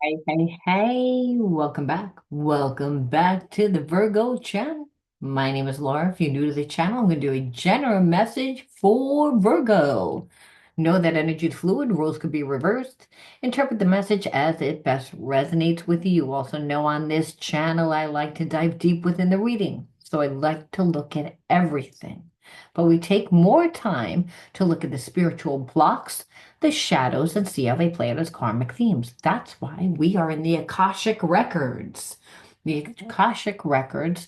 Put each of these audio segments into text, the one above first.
Hey, hey, hey, welcome back. Welcome back to the Virgo Channel. My name is Laura. If you're new to the channel, I'm going to do a general message for Virgo. Know that energy is fluid, rules could be reversed. Interpret the message as it best resonates with you. Also, know on this channel, I like to dive deep within the reading. So I like to look at everything. But we take more time to look at the spiritual blocks, the shadows, and see how they play out as karmic themes. That's why we are in the Akashic Records. The Akashic Records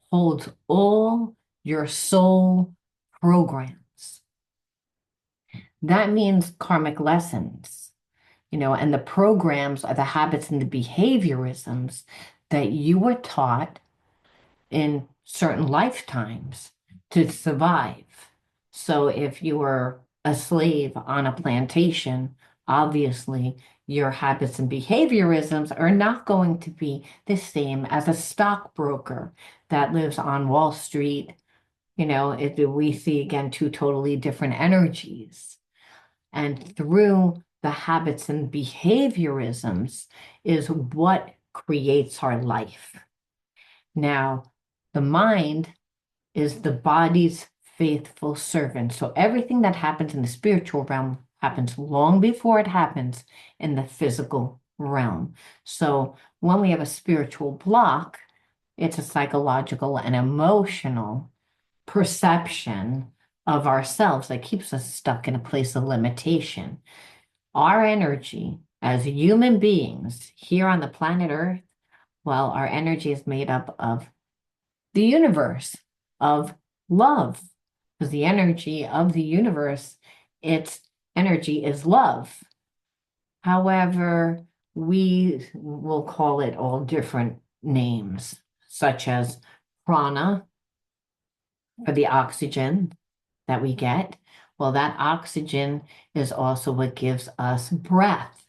holds all your soul programs. That means karmic lessons, and the programs are the habits and the behaviorisms that you were taught in certain lifetimes to survive. So if you were a slave on a plantation, obviously your habits and behaviorisms are not going to be the same as a stockbroker that lives on Wall Street. We see again two totally different energies. And through the habits and behaviorisms is what creates our life. Now, the mind is the body's faithful servant. So everything that happens in the spiritual realm happens long before it happens in the physical realm. So when we have a spiritual block, it's a psychological and emotional perception of ourselves that keeps us stuck in a place of limitation. Our energy as human beings here on the planet Earth, well, our energy is made up of the universe, of love, because the energy of the universe, its energy is love. However, we will call it all different names, such as prana for the oxygen that we get. Well, that oxygen is also what gives us breath.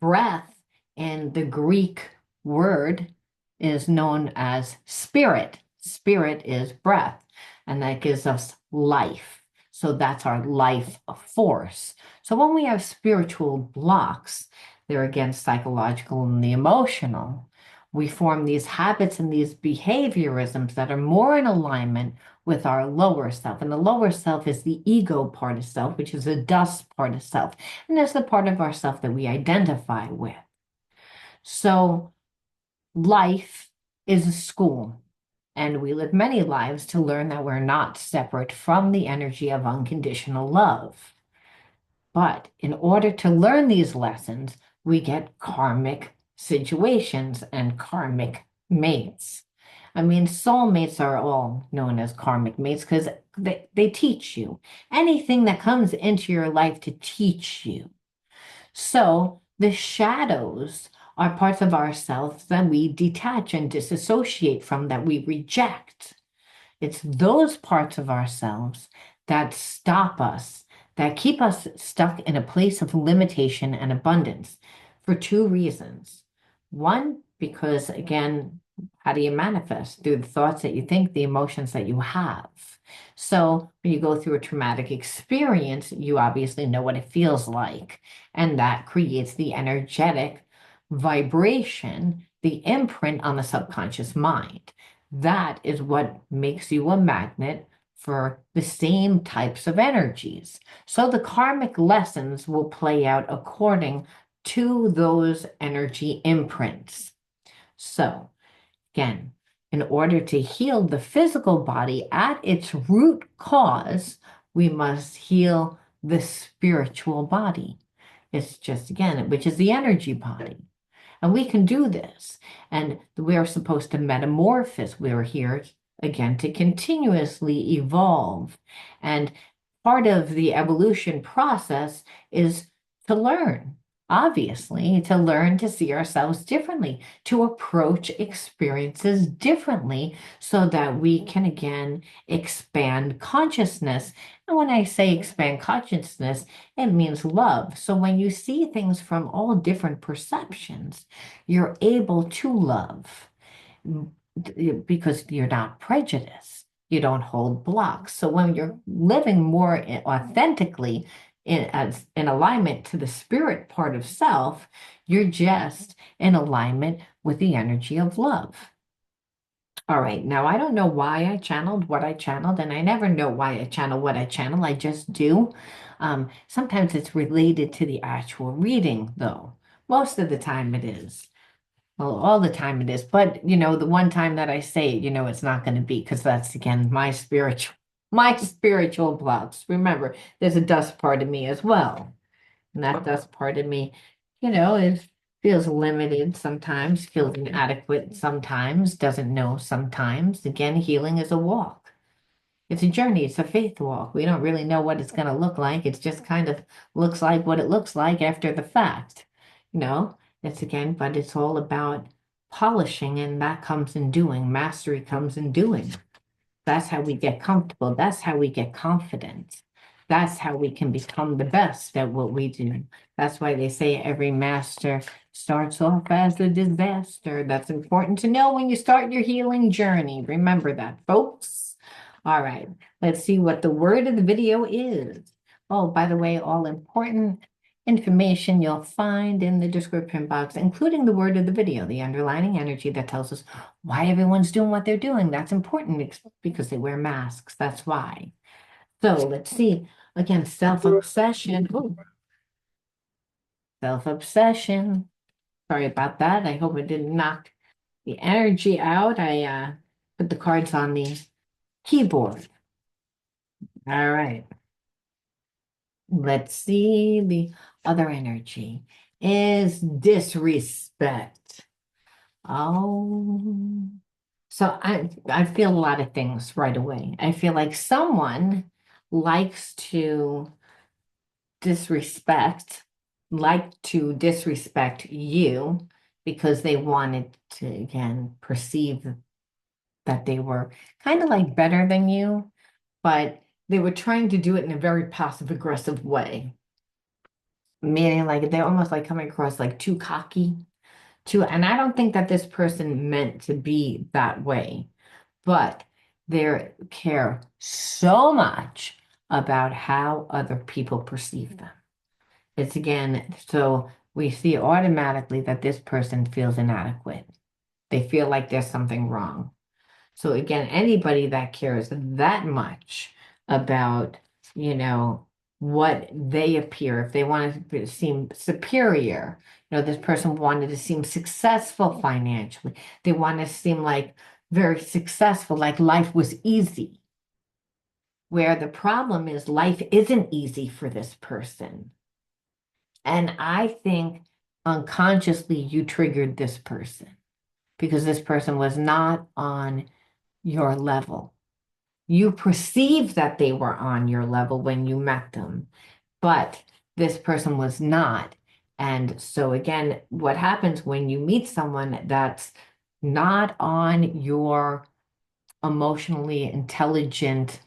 Breath in the Greek word is known as spirit. Spirit is breath, and that gives us life. So that's our life force. So when we have spiritual blocks, they're again psychological and the emotional. We form these habits and these behaviorisms that are more in alignment with our lower self. And the lower self is the ego part of self, which is the dust part of self. And that's the part of ourself that we identify with. So life is a school, and we live many lives to learn that we're not separate from the energy of unconditional love. But in order to learn these lessons, we get karmic situations and karmic mates. I mean, soulmates are all known as karmic mates because they teach you anything that comes into your life to teach you. So the shadows are parts of ourselves that we detach and disassociate from, that we reject. It's those parts of ourselves that stop us, that keep us stuck in a place of limitation and abundance for two reasons. One, because again, how do you manifest? Through the thoughts that you think, the emotions that you have. So when you go through a traumatic experience, you obviously know what it feels like. And that creates the energetic vibration, the imprint on the subconscious mind. That is what makes you a magnet for the same types of energies. So the karmic lessons will play out according to those energy imprints. So again, in order to heal the physical body at its root cause, we must heal the spiritual body. It's just, again, which is the energy body. And we can do this. And we're supposed to metamorphose. We're here again to continuously evolve. And part of the evolution process is to learn, obviously, to learn to see ourselves differently, to approach experiences differently so that we can again expand consciousness. And when I say expand consciousness, it means love. So when you see things from all different perceptions, you're able to love because you're not prejudiced. You don't hold blocks. So when you're living more authentically, in alignment to the spirit part of self, you're just in alignment with the energy of love. All right, now I don't know why I channeled what I channeled, and I never know why I channel what I channel. I just do. Sometimes it's related to the actual reading, though. Most of the time it is. Well, all the time it is. But, the one time that I say it, it's not going to be because that's again my spiritual blocks. Remember, there's a dust part of me as well. And that dust part of me, is feels limited sometimes, feels inadequate sometimes, doesn't know sometimes. Again, healing is a walk. It's a journey, it's a faith walk. We don't really know what it's going to look like. It just kind of looks like what it looks like after the fact. You know, it's again, but it's all about polishing, and that comes in doing. Mastery comes in doing. That's how we get comfortable. That's how we get confident. That's how we can become the best at what we do. That's why they say every master starts off as a disaster. That's important to know when you start your healing journey. Remember that, folks. All right, let's see what the word of the video is. Oh, by the way, all important information you'll find in the description box, including the word of the video, the underlying energy that tells us why everyone's doing what they're doing. That's important because they wear masks. That's why. So let's see. Again, self-obsession. Ooh, self-obsession. Sorry about that. I hope it didn't knock the energy out. I put the cards on the keyboard. All right. Let's see. The other energy is disrespect. Oh. So I feel a lot of things right away. I feel like someone likes to disrespect, disrespect you because they wanted to, again, perceive that they were kind of like better than you, but they were trying to do it in a very passive aggressive way, meaning like they're almost like coming across like too cocky, and I don't think that this person meant to be that way, but they care so much about how other people perceive them. It's again, so we see automatically that this person feels inadequate. They feel like there's something wrong. So again, anybody that cares that much about, you know, what they appear, if they want to seem superior, this person wanted to seem successful financially. They want to seem like very successful, like life was easy. Where the problem is life isn't easy for this person. And I think unconsciously you triggered this person because this person was not on your level. You perceived that they were on your level when you met them, but this person was not. And so, again, what happens when you meet someone that's not on your emotionally intelligent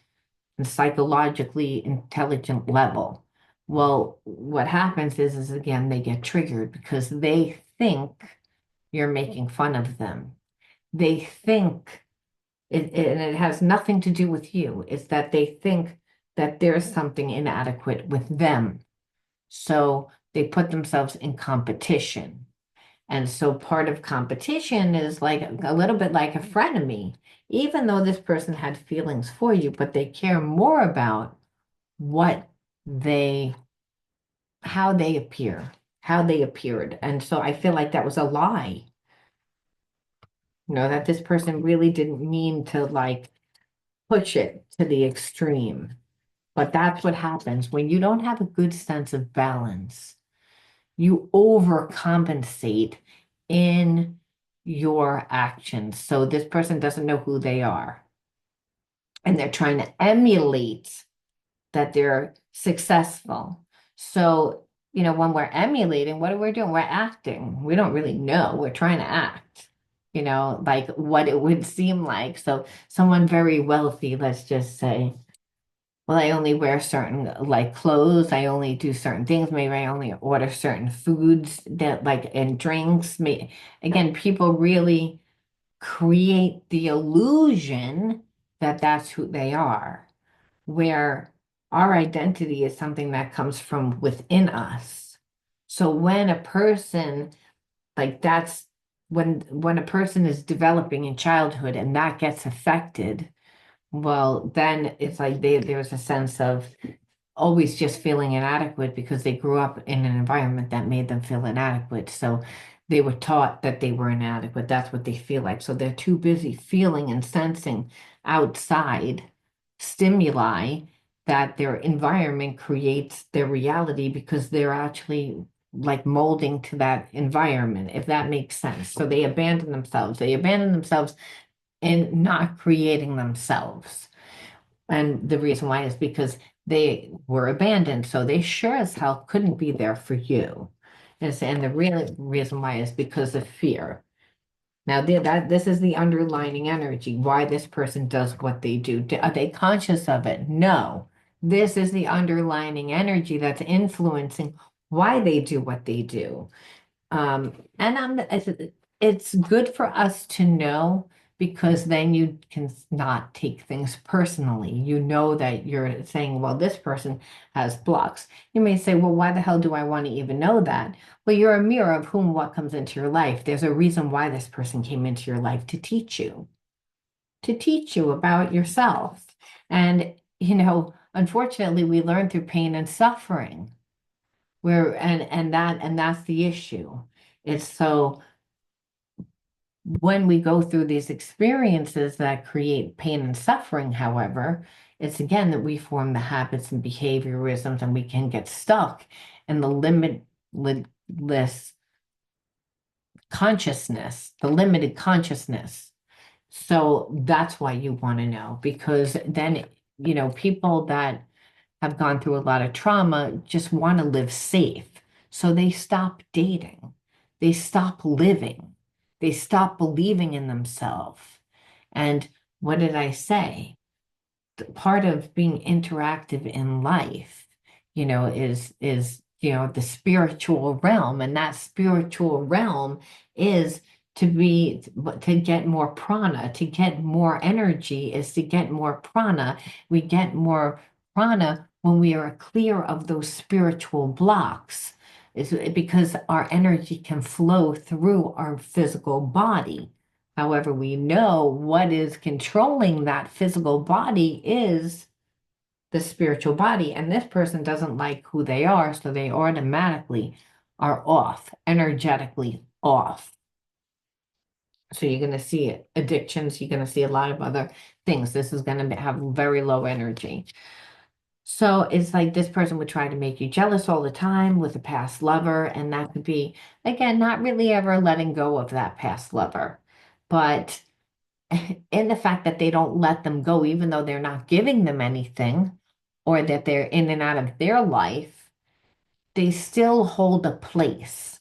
and psychologically intelligent level? Well, what happens is again, they get triggered because they think you're making fun of them. They think and it has nothing to do with you. It's that they think that there's something inadequate with them. So they put themselves in competition. And so part of competition is like a little bit like a frenemy, even though this person had feelings for you, but they care more about what they, how they appear, how they appeared. And so I feel like that was a lie, that this person really didn't mean to like push it to the extreme. But that's what happens when you don't have a good sense of balance. You overcompensate in your actions. So this person doesn't know who they are. And they're trying to emulate that they're successful. So, when we're emulating, what are we doing? We're acting. We don't really know. We're trying to act, like what it would seem like. So someone very wealthy, let's just say, well, I only wear certain like clothes. I only do certain things. Maybe I only order certain foods that like and drinks. Again, people really create the illusion that that's who they are. Where Our identity is something that comes from within us. So when a person like that's when a person is developing in childhood and that gets affected, well, then it's like there's a sense of always just feeling inadequate because they grew up in an environment that made them feel inadequate. So they were taught that they were inadequate. That's what they feel like. So they're too busy feeling and sensing outside stimuli that their environment creates their reality because they're actually like molding to that environment, if that makes sense. So they abandon themselves. They abandon themselves in not creating themselves. And the reason why is because they were abandoned. So they sure as hell couldn't be there for you. And the real reason why is because of fear. Now, this is the underlining energy, why this person does what they do. Are they conscious of it? No. This is the underlining energy that's influencing why they do what they do. And it's good for us to know because then you can not take things personally. You know that you're saying, well, this person has blocks. You may say, well, why the hell do I want to even know that? Well, you're a mirror of whom what comes into your life. There's a reason why this person came into your life to teach you about yourself. And, unfortunately, we learn through pain and suffering. Where and that's the issue. It's so when we go through these experiences that create pain and suffering, however, it's again that we form the habits and behaviorisms and we can get stuck in the limitless consciousness, the limited consciousness. So that's why you want to know, because then, people that have gone through a lot of trauma just want to live safe. So they stop dating, they stop living, they stop believing in themselves. And what did I say? Part of being interactive in life, is the spiritual realm, and that spiritual realm is to get more prana, to get more energy is to get more prana. We get more prana when we are clear of those spiritual blocks. Is because our energy can flow through our physical body. However, we know what is controlling that physical body is the spiritual body. And this person doesn't like who they are, so they automatically are off, energetically off. So you're going to see addictions, you're going to see a lot of other things. This is going to have very low energy. So it's like this person would try to make you jealous all the time with a past lover, and that could be, again, not really ever letting go of that past lover. But in the fact that they don't let them go, even though they're not giving them anything or that they're in and out of their life, they still hold a place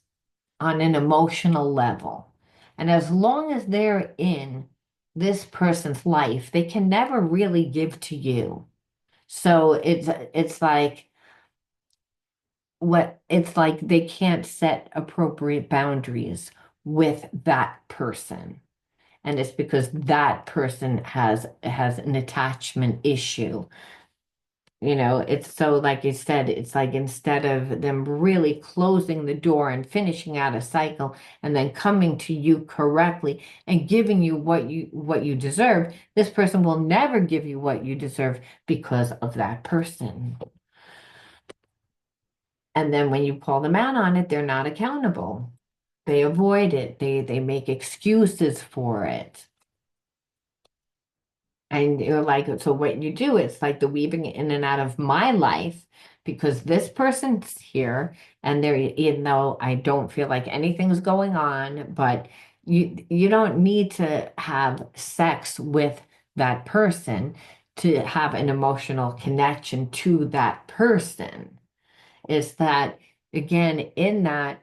on an emotional level. And as long as they're in this person's life, they can never really give to you. So it's like it's like they can't set appropriate boundaries with that person. And it's because that person has an attachment issue. It's so like you said, it's like instead of them really closing the door and finishing out a cycle and then coming to you correctly and giving you what you deserve, this person will never give you what you deserve because of that person. And then when you call them out on it, they're not accountable. They avoid it. They make excuses for it. And you're like, so what you do, it's like the weaving in and out of my life because this person's here and they're, even though I don't feel like anything's going on, but you don't need to have sex with that person to have an emotional connection to that person. Is that again, in that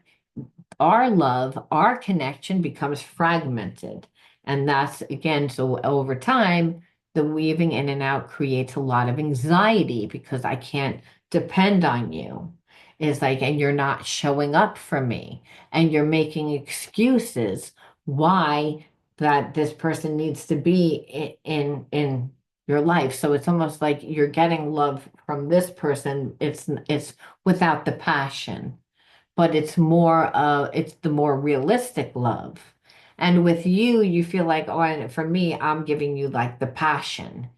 our love, our connection becomes fragmented. And that's again, so over time, the weaving in and out creates a lot of anxiety because I can't depend on you. It's like, and you're not showing up for me, and you're making excuses why that this person needs to be in your life. So it's almost like you're getting love from this person. It's without the passion, but it's the more realistic love. And with you, you feel like, oh, and for me, I'm giving you like the passion.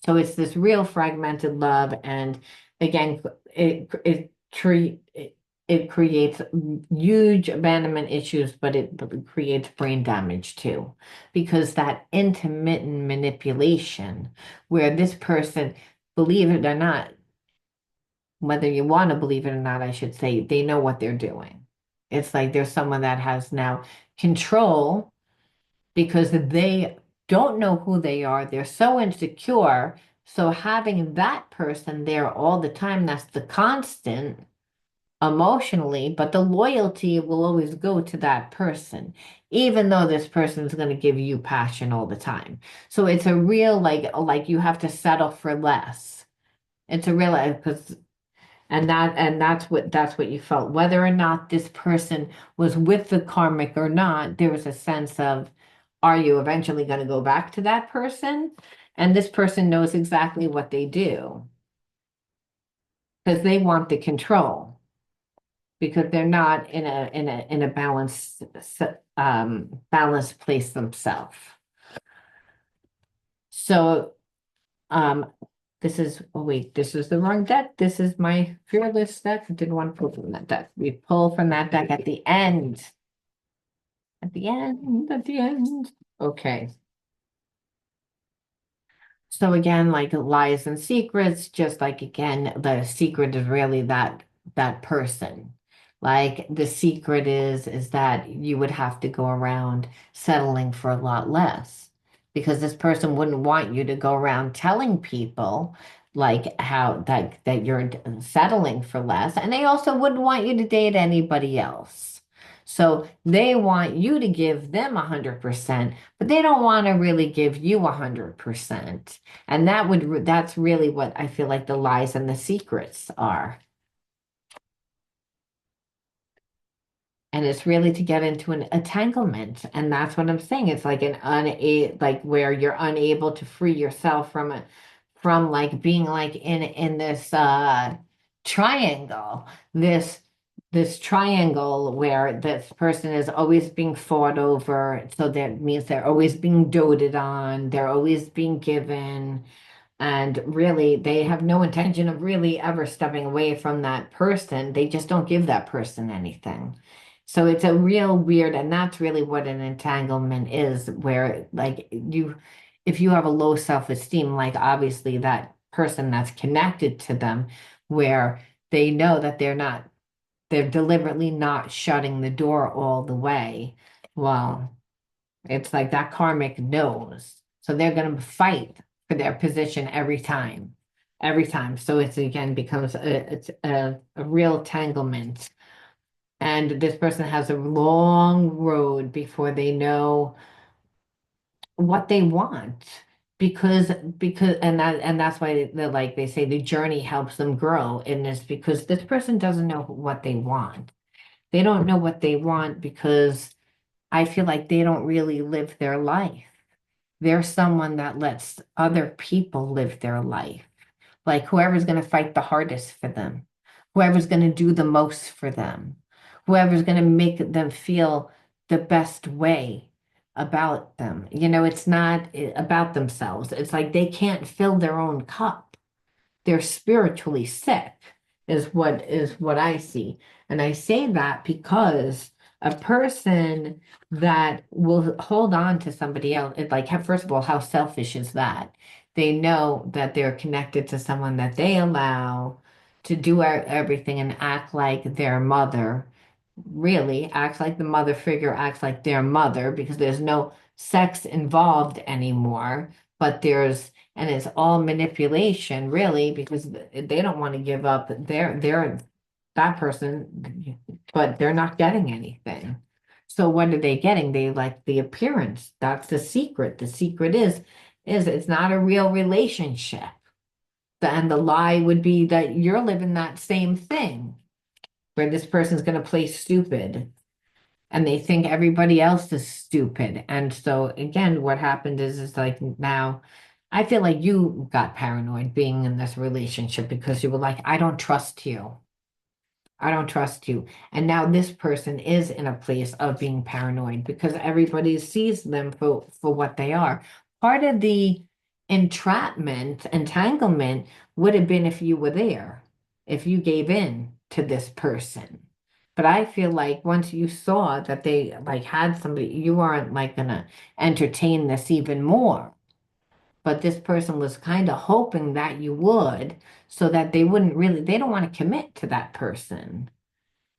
So it's this real fragmented love. And again, it creates huge abandonment issues, but it creates brain damage too, because that intermittent manipulation, where this person, believe it or not, whether you want to believe it or not, I should say, they know what they're doing. It's like there's someone that has now control because they don't know who they are. They're so insecure. So having that person there all the time, that's the constant emotionally, but the loyalty will always go to that person, even though this person is going to give you passion all the time. So it's a real like you have to settle for less. It's a real because and that's what you felt. Whether or not this person was with the karmic or not, there was a sense of, are you eventually going to go back to that person? And this person knows exactly what they do because they want the control because they're not in a balanced place themselves. So um this is, oh wait, this is the wrong deck. This is my fearless deck. I didn't want to pull from that deck. We pull from that deck at the end. At the end, at the end. Okay. So again, like lies and secrets, just like again, the secret is really that person. Like the secret is that you would have to go around settling for a lot less because this person wouldn't want you to go around telling people like how that you're settling for less, and they also wouldn't want you to date anybody else. So they want you to give them 100%, but they don't want to really give you 100%. And that's really what I feel like the lies and the secrets are. And it's really to get into an entanglement. And that's what I'm saying. It's like like where you're unable to free yourself from like being like in this triangle, this this triangle where this person is always being fought over. So that means they're always being doted on, they're always being given. And really, they have no intention of really ever stepping away from that person. They just don't give that person anything. So it's a real weird, and that's really what an entanglement is, where like if you have a low self-esteem, like obviously that person that's connected to them, where they know that they're deliberately not shutting the door all the way. Well, it's like that karmic knows. So they're going to fight for their position every time. Every time. So it's again becomes a real entanglement. And this person has a long road before they know what they want. Because and that's why they're like they say the journey helps them grow in this because this person doesn't know what they want. They don't know what they want because I feel like they don't really live their life. They're someone that lets other people live their life. Like whoever's going to fight the hardest for them, whoever's going to do the most for them, whoever's going to make them feel the best way about them. You know, it's not about themselves. It's like they can't fill their own cup. They're spiritually sick, is what I see. And I say that because a person that will hold on to somebody else, first of all, how selfish is that? They know that they're connected to someone that they allow to do everything and act like their mother, really acts like the mother figure, acts like their mother because there's no sex involved anymore, but and it's all manipulation, really, because they don't want to give up that person, but they're not getting anything. So what are they getting? They like the appearance. That's the secret. The secret is it's not a real relationship. And the lie would be that you're living that same thing, where this person's going to play stupid and they think everybody else is stupid. And so again, what happened is like now I feel like you got paranoid being in this relationship because you were like, I don't trust you. I don't trust you. And now this person is in a place of being paranoid because everybody sees them for what they are. Part of the entanglement would have been if you were there, if you gave in to this person. But I feel like once you saw that they like had somebody, you weren't like gonna entertain this even more. But this person was kind of hoping that you would, so that they wouldn't really, they don't want to commit to that person.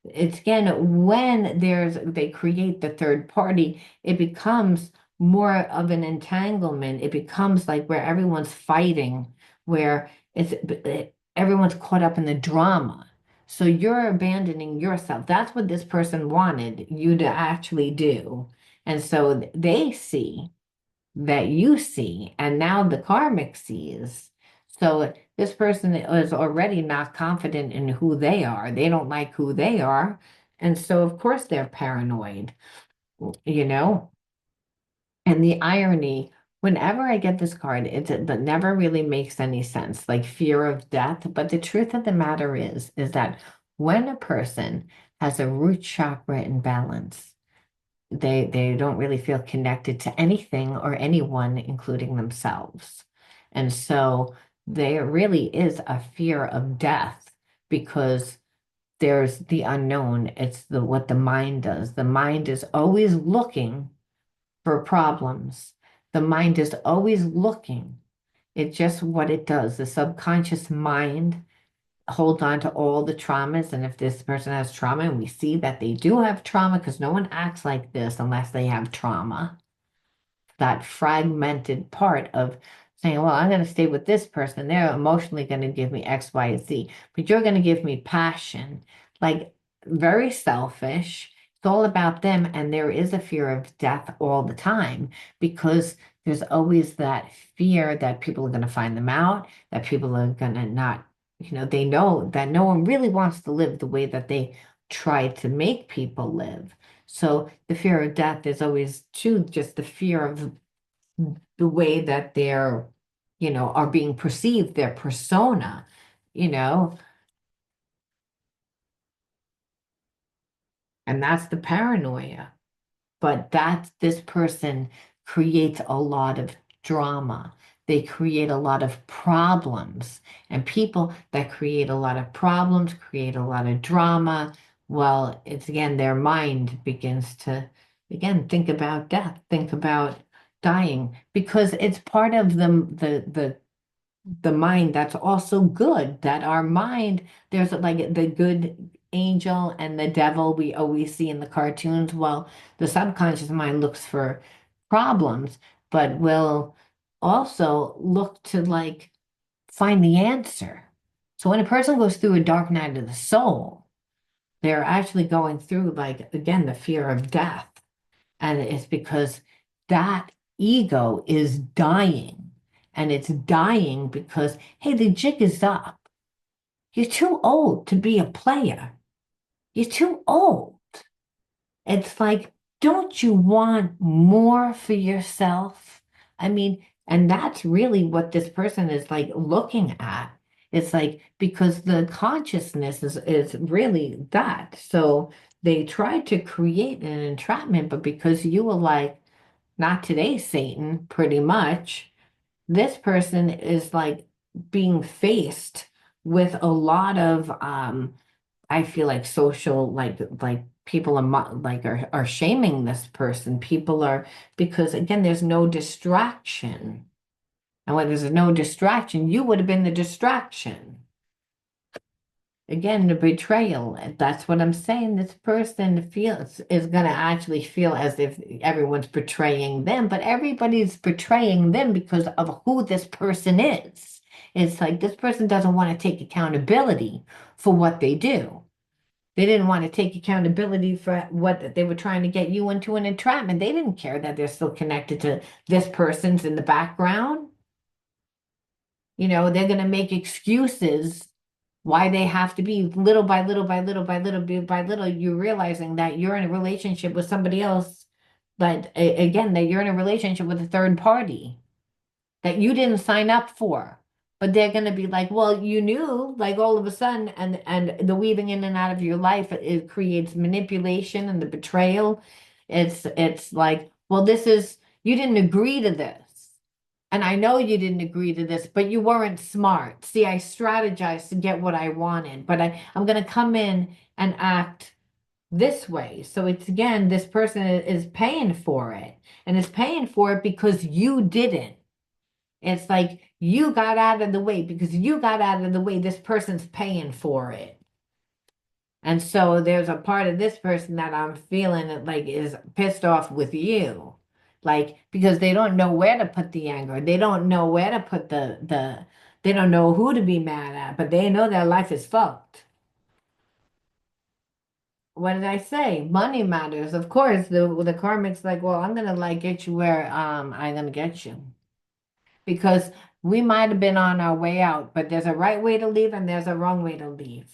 It's again when they create the third party, it becomes more of an entanglement. It becomes like where everyone's fighting, where everyone's caught up in the drama. So you're abandoning yourself. That's what this person wanted you to actually do. And so they see that you see, and now the karmic sees. So this person is already not confident in who they are. They don't like who they are. And so, of course, they're paranoid, you know? And the irony, whenever I get this card, that never really makes any sense, like fear of death. But the truth of the matter is that when a person has a root chakra imbalance, they don't really feel connected to anything or anyone, including themselves. And so there really is a fear of death because there's the unknown. It's the what the mind does. The mind is always looking for problems. The mind is always looking. It's just what it does. The subconscious mind hold on to all the traumas. And if this person has trauma and we see that they do have trauma, because no one acts like this unless they have trauma, that fragmented part of saying, well, I'm going to stay with this person. They're emotionally going to give me X, Y, and Z, but you're going to give me passion. Like very selfish. It's all about them. And there is a fear of death all the time because there's always that fear that people are going to find them out, that people are going to not, they know that no one really wants to live the way that they try to make people live. So the fear of death is always too just the fear of the way that they're, are being perceived, their persona, you know, and that's the paranoia. But this person creates a lot of drama. They create a lot of problems. And people that create a lot of problems, create a lot of drama. Well, it's again, their mind begins to, again, think about death, think about dying, because it's part of the mind that's also good, that our mind, there's like the good angel and the devil we always see in the cartoons. Well, the subconscious mind looks for problems, but will also look to like find the answer. So when a person goes through a dark night of the soul, they're actually going through like again the fear of death. And it's because that ego is dying. And it's dying because, hey, the jig is up. You're too old to be a player. You're too old. It's like, don't you want more for yourself? I mean, and that's really what this person is like looking at. It's like because the consciousness is really that. So they tried to create an entrapment, but because you were like, not today, Satan, pretty much. This person is like being faced with a lot of I feel like social like people are like are shaming this person. People are because again there's no distraction. And when there's no distraction, you would have been the distraction. Again, the betrayal. That's what I'm saying. This person feels is going to actually feel as if everyone's betraying them, but everybody's betraying them because of who this person is. It's like this person doesn't want to take accountability for what they do. They didn't want to take accountability for what they were trying to get you into an entrapment. They didn't care that they're still connected to this person's in the background. They're going to make excuses why they have to be little by little by little by little by little. You're realizing that you're in a relationship with somebody else, but again, that you're in a relationship with a third party. that you didn't sign up for. But they're going to be like, well, you knew, like all of a sudden, and the weaving in and out of your life, it creates manipulation and the betrayal. It's like, well, this is you didn't agree to this. And I know you didn't agree to this, but you weren't smart. See, I strategized to get what I wanted, but I'm going to come in and act this way. So it's again, this person is paying for it and is paying for it because you didn't. It's like you got out of the way because you got out of the way. This person's paying for it. And so there's a part of this person that I'm feeling that like is pissed off with you. Like because they don't know where to put the anger. They don't know where to put they don't know who to be mad at, but they know their life is fucked. What did I say? Money matters. Of course, the karmic's like, well, I'm gonna like get you where I'm gonna get you. Because we might have been on our way out, but there's a right way to leave and there's a wrong way to leave.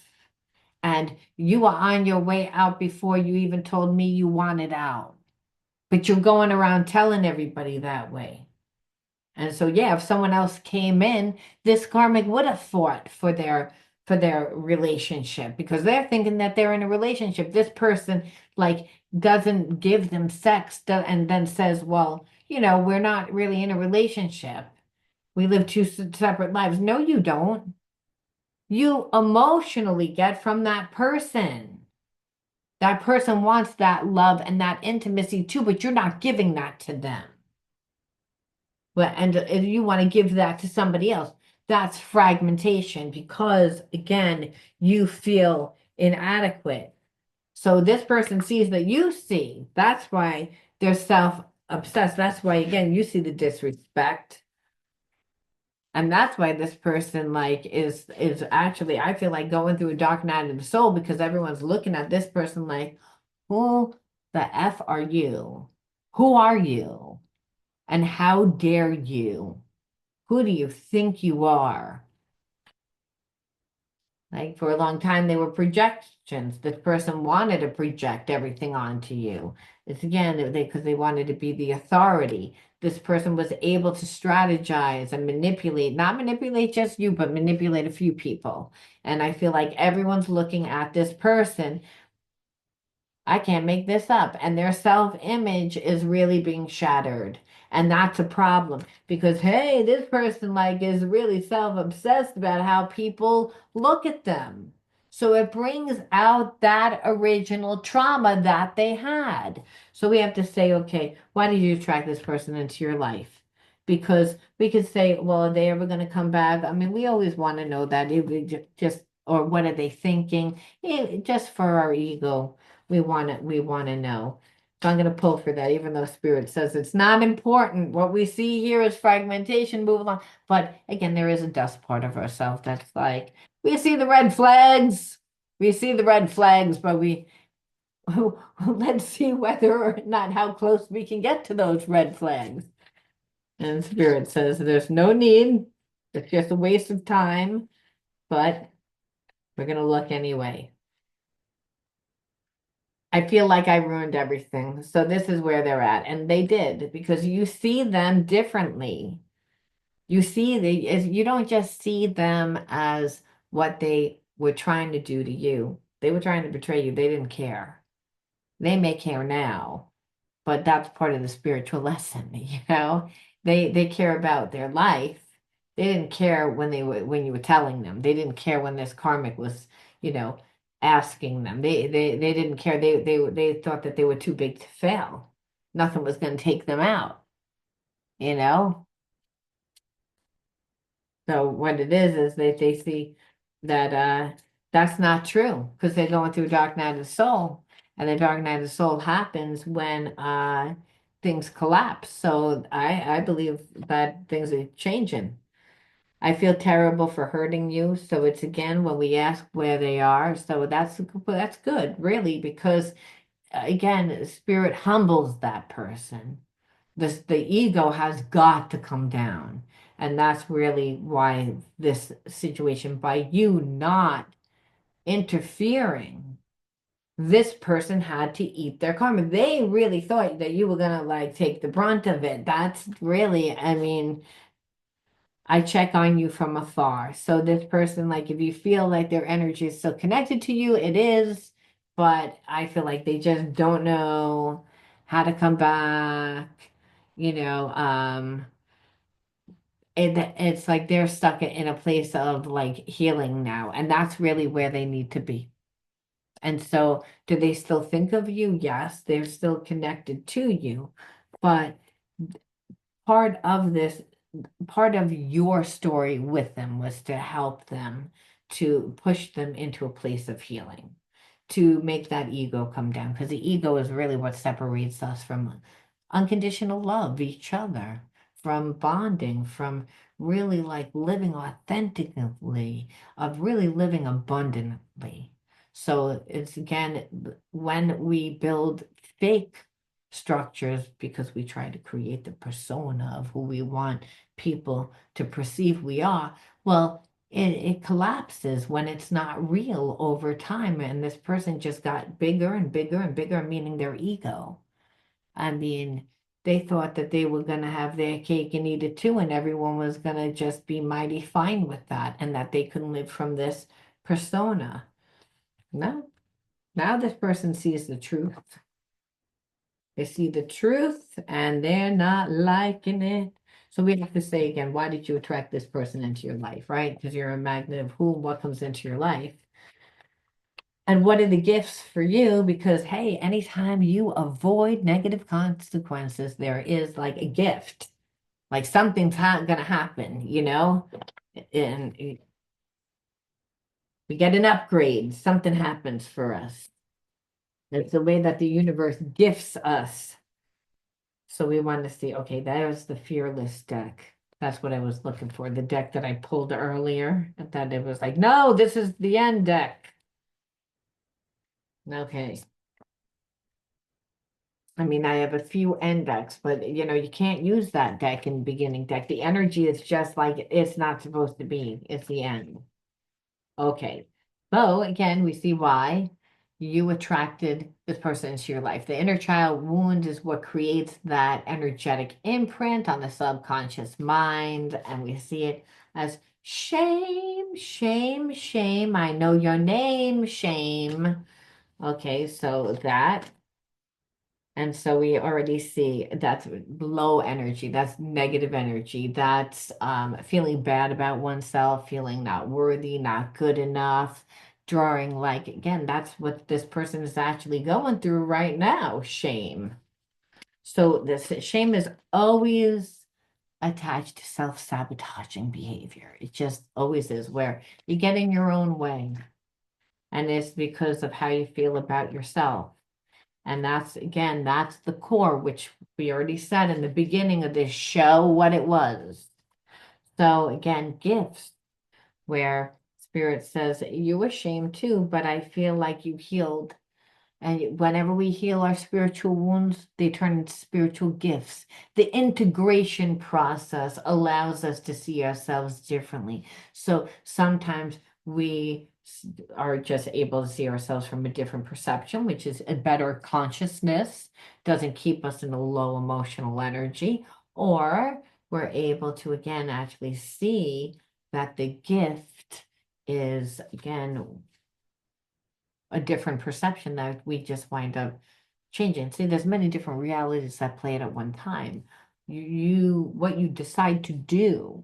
And you were on your way out before you even told me you wanted out. But you're going around telling everybody that way. And so yeah, if someone else came in, this karmic would have fought for their relationship because they're thinking that they're in a relationship. This person like doesn't give them sex and then says, well, we're not really in a relationship. We live two separate lives. No, you don't. You emotionally get from that person. That person wants that love and that intimacy too, but you're not giving that to them. But and if you want to give that to somebody else, that's fragmentation because again, you feel inadequate. So this person sees that you see. That's why they're self-obsessed. That's why again, you see the disrespect. And that's why this person like is actually I feel like going through a dark night of the soul because everyone's looking at this person like, who the F are you? Who are you? And how dare you? Who do you think you are? Like for a long time, they were projections. This person wanted to project everything onto you. It's again because they wanted to be the authority. This person was able to strategize and manipulate, not manipulate just you, but manipulate a few people. And I feel like everyone's looking at this person. I can't make this up. And their self-image is really being shattered. And that's a problem because, hey, this person like is really self-obsessed about how people look at them. So it brings out that original trauma that they had. So we have to say, okay, why did you attract this person into your life? Because we could say, well, are they ever going to come back? I mean, we always want to know that it just, or what are they thinking? Just for our ego we want to know. So I'm going to pull for that, even though Spirit says it's not important. What we see here is fragmentation, move along. But again, there is a dust part of ourselves that's like, we see the red flags. We see the red flags, but let's see whether or not how close we can get to those red flags. And Spirit says there's no need. It's just a waste of time, but we're going to look anyway. I feel like I ruined everything. So this is where they're at. And they did because you see them differently. You don't just see them as what they were trying to do to you. They were trying to betray you. They didn't care. They may care now, but that's part of the spiritual lesson, you know? They care about their life. They didn't care when you were telling them. They didn't care when this karmic was, you know, asking them. They didn't care. They thought that they were too big to fail. Nothing was going to take them out, you know? So what it is they see that that's not true because they're going through dark night of the soul. And the dark night of the soul happens when things collapse. So I believe that things are changing. I feel terrible for hurting you. So it's again when we ask where they are. So that's good, really, because again, spirit humbles that person. The ego has got to come down. And that's really why this situation, by you not interfering, this person had to eat their karma. They really thought that you were gonna like take the brunt of it. That's really, I mean, I check on you from afar. So this person, like, if you feel like their energy is still connected to you, it is, but I feel like they just don't know how to come back. You know, it's like they're stuck in a place of like healing now, and that's really where they need to be. And so, do they still think of you? Yes, they're still connected to you, but part of this part of your story with them was to help them, to push them into a place of healing, to make that ego come down, because the ego is really what separates us from unconditional love, each other, from bonding, from really like living authentically, of really living abundantly. So it's again, when we build fake structures because we try to create the persona of who we want people to perceive we are, well, it collapses when it's not real over time. And this person just got bigger and bigger and bigger, meaning their ego. I mean, they thought that they were going to have their cake and eat it too, and everyone was going to just be mighty fine with that, and that they could live from this persona. No, now this person sees the truth. They see the truth and they're not liking it. So we have to say again, why did you attract this person into your life, right? Because you're a magnet of who and what comes into your life. And what are the gifts for you? Because, hey, anytime you avoid negative consequences, there is like a gift, like something's going to happen, you know? And we get an upgrade, something happens for us. It's the way that the universe gifts us. So we want to see, okay, that was the fearless deck. That's what I was looking for. The deck that I pulled earlier. And then it was like, no, this is the end deck. Okay. I mean, I have a few end decks, but you can't use that deck in beginning deck. The energy is just like it's not supposed to be. It's the end. Okay. So again, we see why you attracted this person into your life. The inner child wound is what creates that energetic imprint on the subconscious mind. And we see it as shame, shame, shame. I know your name, shame. Okay, so that. And so we already see that's low energy, that's negative energy, that's feeling bad about oneself, feeling not worthy, not good enough, drawing like, again, that's what this person is actually going through right now, shame. So this shame is always attached to self-sabotaging behavior. It just always is, where you get in your own way. And it's because of how you feel about yourself. And that's, again, that's the core, which we already said in the beginning of this show what it was. So, again, gifts, where Spirit says, you were ashamed too, but I feel like you healed. And whenever we heal our spiritual wounds, they turn into spiritual gifts. The integration process allows us to see ourselves differently. So sometimes we are just able to see ourselves from a different perception, which is a better consciousness, doesn't keep us in a low emotional energy, or we're able to, again, actually see that the gift is, again, a different perception that we just wind up changing. See, there's many different realities that play it at one time. What you decide to do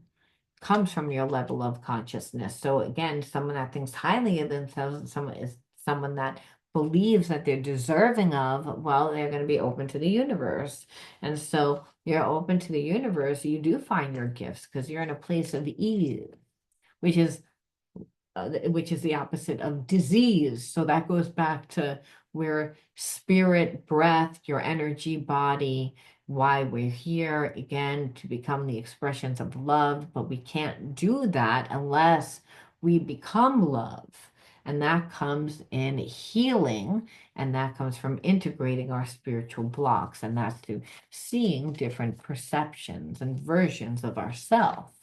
comes from your level of consciousness. So again, someone that thinks highly of themselves, someone is someone that believes that they're deserving of, well, they're going to be open to the universe. And so you're open to the universe, you do find your gifts because you're in a place of ease, which is which is the opposite of disease. So that goes back to where spirit, breath, your energy, body, why we're here again to become the expressions of love. But we can't do that unless we become love. And that comes in healing, and that comes from integrating our spiritual blocks, and that's through seeing different perceptions and versions of ourselves.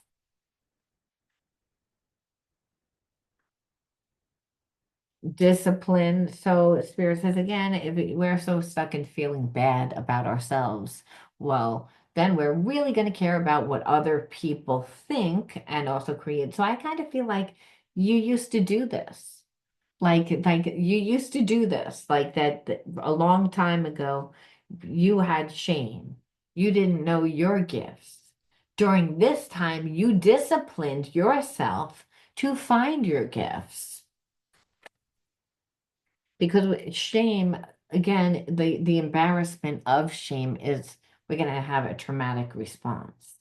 Discipline. So Spirit says again, if we're so stuck in feeling bad about ourselves, well, then we're really going to care about what other people think and also create. So I kind of feel like you used to do this. Like you used to do this, like that a long time ago, you had shame. You didn't know your gifts. During this time, you disciplined yourself to find your gifts. Because shame, again, the embarrassment of shame is we're going to have a traumatic response.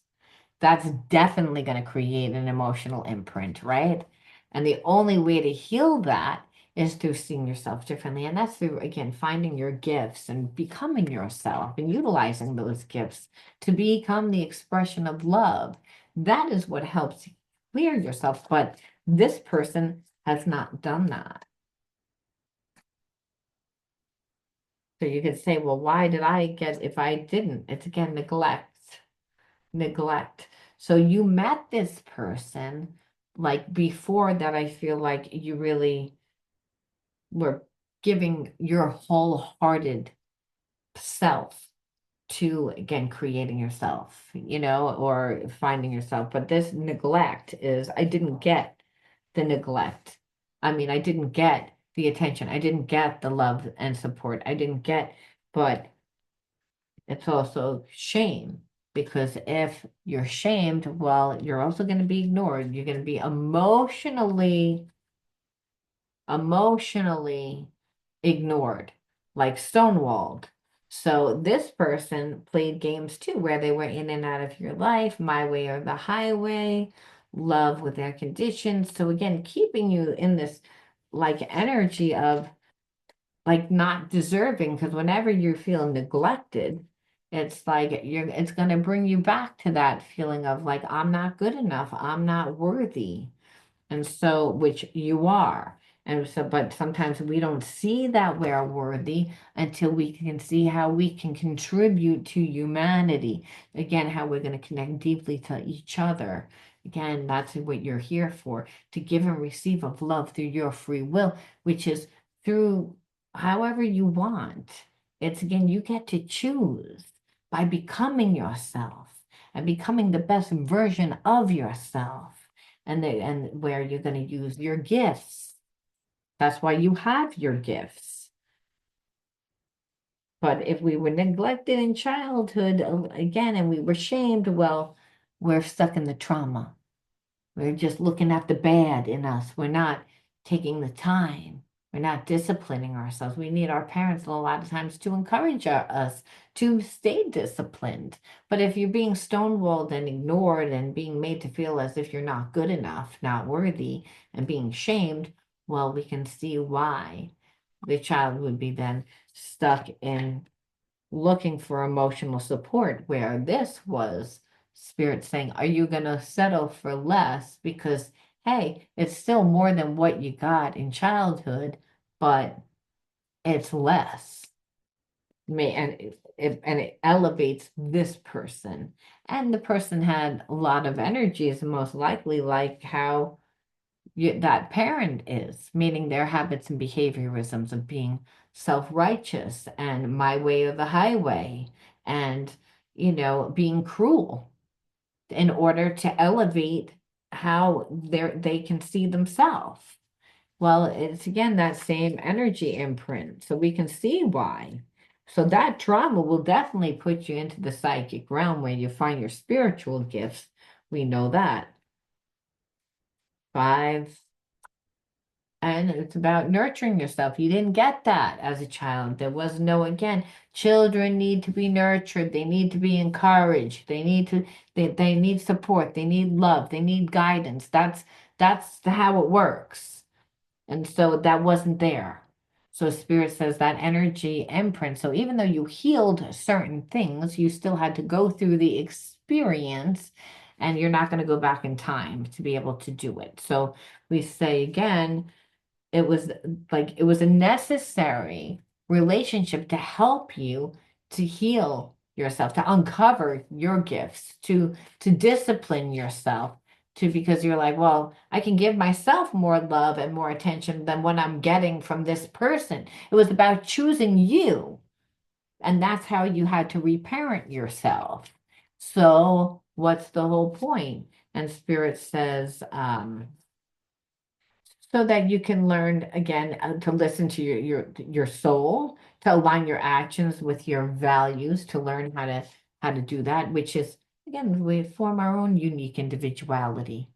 That's definitely going to create an emotional imprint, right? And the only way to heal that is through seeing yourself differently. And that's through, again, finding your gifts and becoming yourself and utilizing those gifts to become the expression of love. That is what helps clear yourself. But this person has not done that. So you could say, well, why did I get, if I didn't? It's again, neglect. So you met this person like before that, I feel like you really were giving your wholehearted self to, again, creating yourself, or finding yourself. But this neglect is, I didn't get the neglect. I mean, I didn't get the attention. I didn't get the love and support. I didn't get, but it's also shame because if you're shamed, well, you're also going to be ignored. You're going to be emotionally ignored, like stonewalled. So this person played games too, where they were in and out of your life, my way or the highway, love with their conditions. So again, keeping you in this like energy of like not deserving, because whenever you feel neglected, it's like it's going to bring you back to that feeling of like I'm not good enough, I'm not worthy. And so, which you are. And so, but sometimes we don't see that we're worthy until we can see how we can contribute to humanity. Again, how we're going to connect deeply to each other. Again, that's what you're here for, to give and receive of love through your free will, which is through however you want. It's again, you get to choose by becoming yourself and becoming the best version of yourself and where you're going to use your gifts. That's why you have your gifts. But if we were neglected in childhood again and we were shamed, well, we're stuck in the trauma. We're just looking at the bad in us. We're not taking the time. We're not disciplining ourselves. We need our parents a lot of times to encourage us to stay disciplined. But if you're being stonewalled and ignored and being made to feel as if you're not good enough, not worthy, and being shamed, well, we can see why the child would be then stuck in looking for emotional support, where this was spirit saying, are you going to settle for less? Because, hey, it's still more than what you got in childhood, but it's less. And it elevates this person. And the person had a lot of energies, most likely like how that parent is, meaning their habits and behaviorisms of being self-righteous and my way or the highway and, being cruel in order to elevate how they can see themselves. Well, it's again that same energy imprint. So we can see why. So that trauma will definitely put you into the psychic realm where you find your spiritual gifts. We know that. Five. And it's about nurturing yourself. You didn't get that as a child. There was no, again, children need to be nurtured. They need to be encouraged. They need support. They need love. They need guidance. That's how it works. And so that wasn't there. So Spirit says that energy imprint. So even though you healed certain things, you still had to go through the experience, and you're not going to go back in time to be able to do it. So we say again, it was a necessary relationship to help you to heal yourself, to uncover your gifts, to discipline yourself, to because you're like, well, I can give myself more love and more attention than what I'm getting from this person. It was about choosing you, and that's how you had to reparent yourself. So what's the whole point? And Spirit says, so that you can learn again to listen to your soul, to align your actions with your values, to learn how to do that, which is again we form our own unique individuality.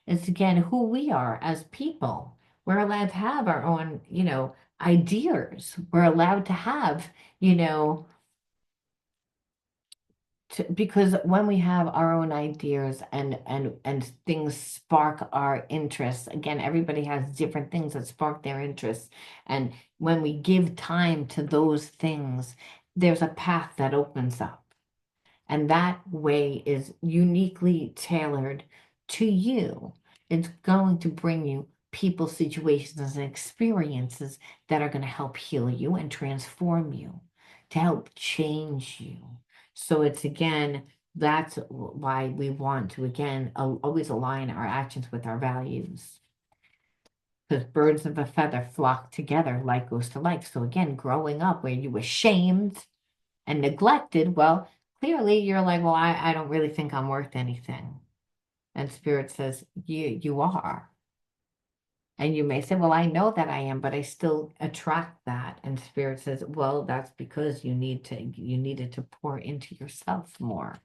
It's again who we are as people. We're allowed to have our own, ideas. We're allowed to have, you know, because when we have our own ideas and things spark our interests, again everybody has different things that spark their interests, and when we give time to those things, there's a path that opens up, and that way is uniquely tailored to you. It's going to bring you people, situations, and experiences that are going to help heal you and transform you, to help change you. So it's again, that's why we want to again always align our actions with our values. Because birds of a feather flock together, like goes to like. So again, growing up where you were shamed and neglected, well, clearly you're like, well, I don't really think I'm worth anything. And Spirit says, you are. And you may say, well, I know that I am, but I still attract that. And Spirit says, well, that's because you needed to pour into yourself more.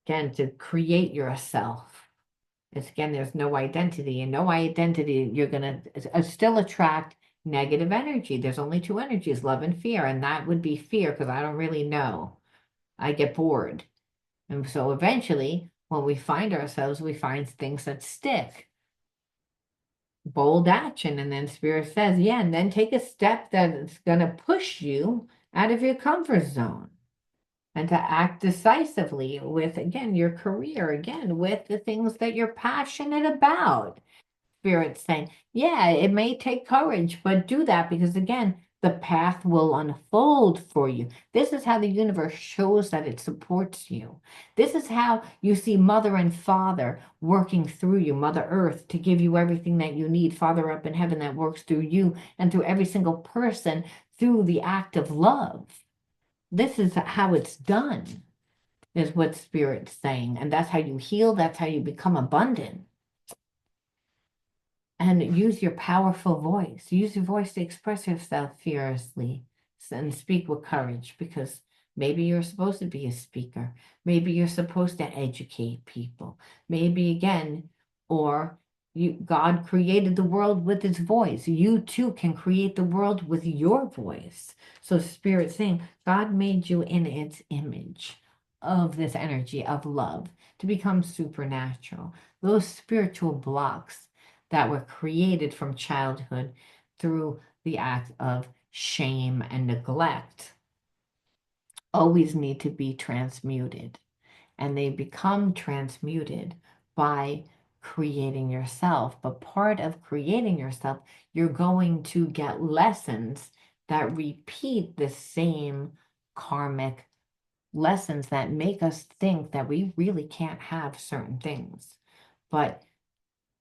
Again, to create yourself. It's again, there's no identity, and no identity, you're gonna still attract negative energy. There's only two energies, love and fear, and that would be fear because I don't really know. I get bored. And so eventually, when we find ourselves, we find things that stick. Bold action. And then Spirit says, yeah, and then take a step that's going to push you out of your comfort zone and to act decisively with, again, your career, again, with the things that you're passionate about. Spirit saying, yeah, it may take courage, but do that because again, the path will unfold for you. This is how the universe shows that it supports you. This is how you see Mother and Father working through you, Mother Earth, to give you everything that you need, Father up in heaven that works through you and through every single person through the act of love. This is how it's done, is what Spirit's saying. And that's how you heal, that's how you become abundant. And use your powerful voice. Use your voice to express yourself fearlessly and speak with courage because maybe you're supposed to be a speaker. Maybe you're supposed to educate people. Maybe again, or God created the world with his voice. You too can create the world with your voice. So Spirit saying, God made you in its image of this energy of love to become supernatural. Those spiritual blocks that were created from childhood through the act of shame and neglect always need to be transmuted. And they become transmuted by creating yourself. But part of creating yourself, you're going to get lessons that repeat the same karmic lessons that make us think that we really can't have certain things. But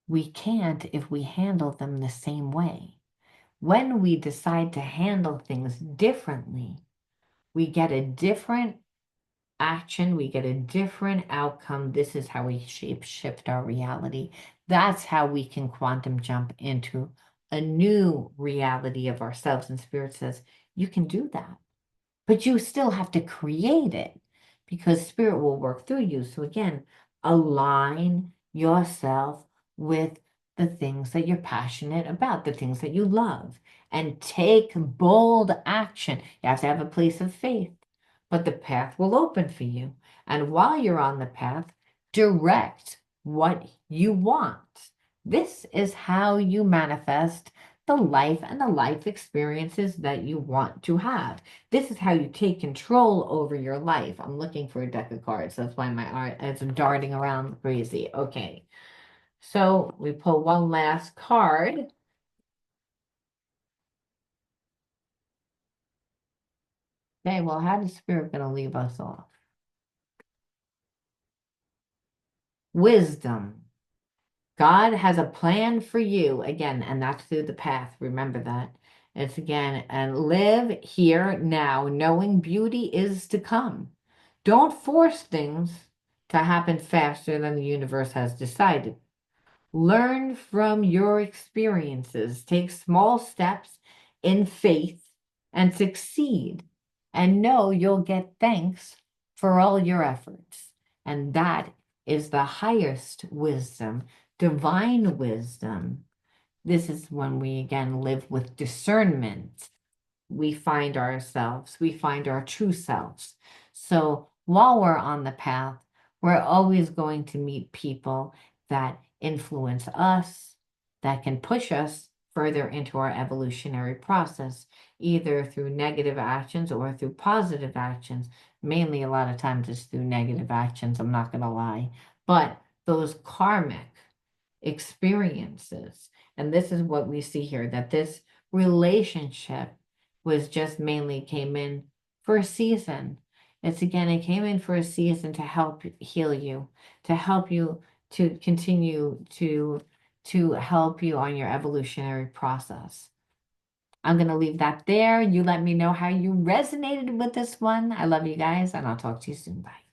we can't if we handle them the same way. When we decide to handle things differently, we get a different action, we get a different outcome. This is how we shape shift our reality. That's how we can quantum jump into a new reality of ourselves. And Spirit says, you can do that. But you still have to create it because Spirit will work through you. So again, align yourself with the things that you're passionate about, the things that you love, and take bold action. You have to have a place of faith, but the path will open for you. And while you're on the path, direct what you want. This is how you manifest the life and the life experiences that you want to have. This is how you take control over your life. I'm looking for a deck of cards. That's why my art is darting around crazy. Okay. So we pull one last card. Okay, well, how is Spirit going to leave us off? Wisdom. God has a plan for you again, and that's through the path. Remember that. It's again, and live here now, knowing beauty is to come. Don't force things to happen faster than the universe has decided. Learn from your experiences. Take small steps in faith and succeed. And know you'll get thanks for all your efforts. And that is the highest wisdom, divine wisdom. This is when we again live with discernment. We find ourselves, we find our true selves. So while we're on the path, we're always going to meet people that influence us, that can push us further into our evolutionary process, either through negative actions or through positive actions. Mainly, a lot of times it's through negative actions, I'm not going to lie. But those karmic experiences, and this is what we see here, that this relationship was just mainly came in for a season. It's again, it came in for a season to help heal you, to help you to continue to help you on your evolutionary process. I'm going to leave that there. You let me know how you resonated with this one. I love you guys, and I'll talk to you soon. Bye.